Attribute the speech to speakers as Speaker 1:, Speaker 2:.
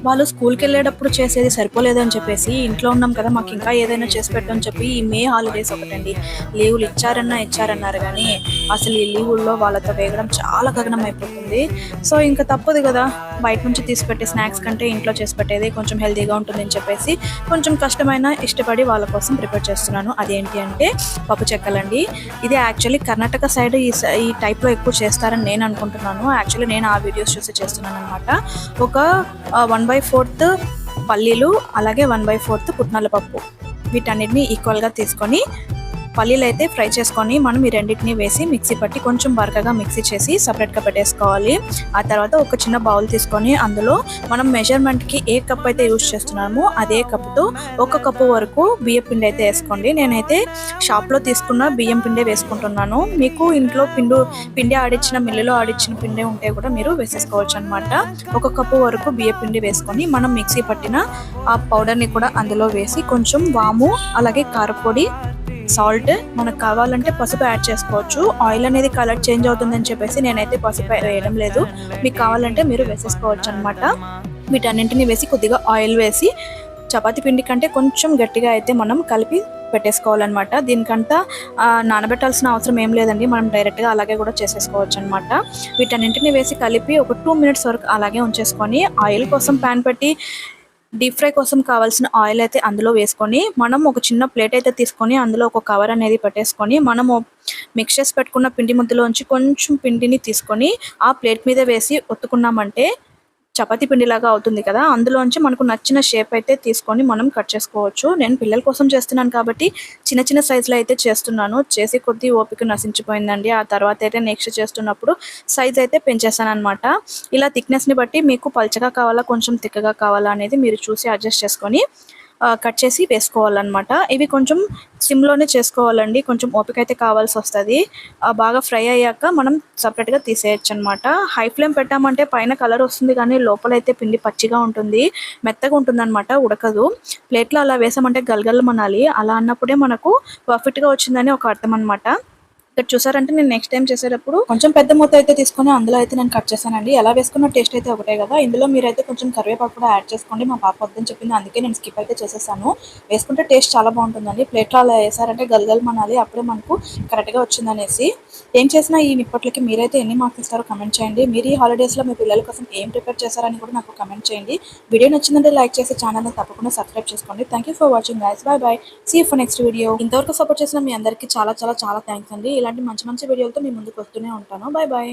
Speaker 1: వాళ్ళు స్కూల్కి వెళ్ళేటప్పుడు చేసేది సరిపోలేదని చెప్పేసి ఇంట్లో ఉన్నాం కదా మాకు ఇంకా ఏదైనా చేసి పెట్టని చెప్పి ఈ మే హాలిడేస్ ఒకటండి లీవులు ఇచ్చారన్నారు కానీ అసలు ఈ లీవుల్లో వాళ్ళతో వేగడం చాలా గగనం అయిపోతుంది. సో ఇంకా తప్పదు కదా, బయట నుంచి తీసి పెట్టే స్నాక్స్ కంటే ఇంట్లో చేసి పెట్టేది కొంచెం హెల్తీగా ఉంటుందని చెప్పేసి కొంచెం కష్టమైన ఇష్టపడి వాళ్ళ కోసం ప్రిపేర్ చేస్తున్నాను. అదేంటి అంటే పప్పు చెక్కలండి. ఇది యాక్చువల్లీ కర్ణాటక సైడ్ ఈ టైప్లో ఎక్కువ చేస్తారని నేను అనుకుంటున్నాను. యాక్చువల్లీ నేను ఆ వీడియోస్ చూసి చేస్తున్నాను అనమాట. ఒక 1/4 పల్లీలు, అలాగే 1/4 పుట్నాల పప్పు, వీటన్నిటిని ఈక్వల్గా తీసుకొని పల్లీలు అయితే ఫ్రై చేసుకొని మనం ఈ రెండింటిని వేసి మిక్సీ పట్టి కొంచెం బరకగా మిక్సీ చేసి సపరేట్గా పెట్టేసుకోవాలి. ఆ తర్వాత ఒక చిన్న బౌల్ తీసుకొని అందులో మనం మెజర్మెంట్కి ఏ కప్ అయితే యూజ్ చేస్తున్నామో అదే కప్తో 1 కప్పు వరకు బియ్యం పిండి అయితే వేసుకోండి. నేనైతే షాప్లో తీసుకున్న బియ్యం పిండి వేసుకుంటున్నాను. మీకు ఇంట్లో పిండి ఆడిచ్చిన మిల్లులో ఆడిచ్చిన పిండి ఉంటే కూడా మీరు వేసేసుకోవచ్చు అనమాట. 1 కప్పు వరకు బియ్యం పిండి వేసుకొని మనం మిక్సీ పట్టిన ఆ పౌడర్ని కూడా అందులో వేసి కొంచెం వాము, అలాగే కారపొడి, సాల్ట్, మనకు కావాలంటే పసుపు యాడ్ చేసుకోవచ్చు. ఆయిల్ అనేది కలర్ చేంజ్ అవుతుందని చెప్పేసి నేనైతే పసుపు వేయడం లేదు. మీకు కావాలంటే మీరు వేసేసుకోవచ్చు అనమాట. వీటన్నింటిని వేసి కొద్దిగా ఆయిల్ వేసి చపాతీ పిండి కంటే కొంచెం గట్టిగా అయితే మనం కలిపి పెట్టేసుకోవాలన్నమాట. దీనికంతా నానబెట్టాల్సిన అవసరం ఏం లేదండి, మనం డైరెక్ట్గా అలాగే కూడా చేసేసుకోవచ్చు అనమాట. వీటన్నింటిని వేసి కలిపి ఒక 2 మినిట్స్ వరకు అలాగే ఉంచేసుకొని ఆయిల్ కోసం ప్యాన్ పెట్టి డీప్ ఫ్రై కోసం కావాల్సిన ఆయిల్ అయితే అందులో వేసుకొని మనం ఒక చిన్న ప్లేట్ అయితే తీసుకొని అందులో ఒక కవర్ అనేది పెట్టేసుకొని మనము మిక్స్ చేసి పెట్టుకున్న పిండి ముద్దలోంచి కొంచెం పిండిని తీసుకొని ఆ ప్లేట్ మీద వేసి ఒత్తుకున్నామంటే చపాతీ పిండిలాగా అవుతుంది కదా. అందులోంచి మనకు నచ్చిన షేప్ అయితే తీసుకొని మనం కట్ చేసుకోవచ్చు. నేను పిల్లల కోసం చేస్తున్నాను కాబట్టి చిన్న చిన్న సైజులో అయితే చేస్తున్నాను. చేసి కొద్ది ఓపిక నశించిపోయిందండి. ఆ తర్వాత అయితే నెక్స్ట్ చేస్తున్నప్పుడు సైజ్ అయితే పెంచేసాను అనమాట. ఇలా థిక్నెస్ని బట్టి మీకు పల్చగా కావాలా కొంచెం థిక్గా కావాలా అనేది మీరు చూసి అడ్జస్ట్ చేసుకొని కట్ చేసి వేసుకోవాలన్నమాట. ఇవి కొంచెం సిమ్లోనే చేసుకోవాలండి, కొంచెం ఓపిక అయితే కావాల్సి వస్తుంది. బాగా ఫ్రై అయ్యాక మనం సపరేట్గా తీసేయచ్చు అనమాట. హై ఫ్లేమ్ పెట్టామంటే పైన కలర్ వస్తుంది కానీ లోపలైతే పిండి పచ్చిగా ఉంటుంది, మెత్తగా ఉంటుంది అనమాట, ఉడకదు. ప్లేట్లో అలా వేసామంటే గలగలమనాలి. అలా అన్నప్పుడే మనకు పర్ఫెక్ట్గా వచ్చిందని ఒక అర్థం అనమాట. ఇక్కడ చూసారంటే నేను నెక్స్ట్ టైం చేసేటప్పుడు కొంచెం పెద్ద మూత అయితే తీసుకొని అందులో అయితే నేను కట్ చేశానండి. ఎలా వేసుకున్న టేస్ట్ అయితే ఒకటే కదా. ఇందులో మీరైతే కొంచెం కరివేపాకు కూడా యాడ్ చేసుకోండి. మా పాప వద్దని చెప్పింది, అందుకే నేను స్కిప్ అయితే చేసేసాను. వేసుకుంటే టేస్ట్ చాలా బాగుంటుందండి. ప్లేట్లో అలా వేసారంటే గలగలమనాలి, అప్పుడే మనకు కరెక్ట్గా వచ్చిందనేసి. ఏం చేసినా ఈ నిప్పట్లకి మీరైతే ఎన్ని మార్క్స్ ఇస్తారో కమెంట్ చేయండి. మీరు ఈ హాలిడేస్లో మీ పిల్లల కోసం ఏం ప్రిపేర్ చేశారని కూడా నాకు కమెంట్ చేయండి. వీడియో నచ్చిందంటే లైక్ చేసి ఛానల్ని తప్పకుండా సబ్స్క్రైబ్ చేసుకోండి. Thank you for watching guys. Bye bye. See you for next video. ఇంతవరకు సపోర్ట్ చేసిన మీ అందరికీ చాలా చాలా చాలా థ్యాంక్స్ అండి. ఇలాంటి మంచి మంచి వీడియోలతో మీ ముందుకు వస్తూనే ఉంటాను. By by.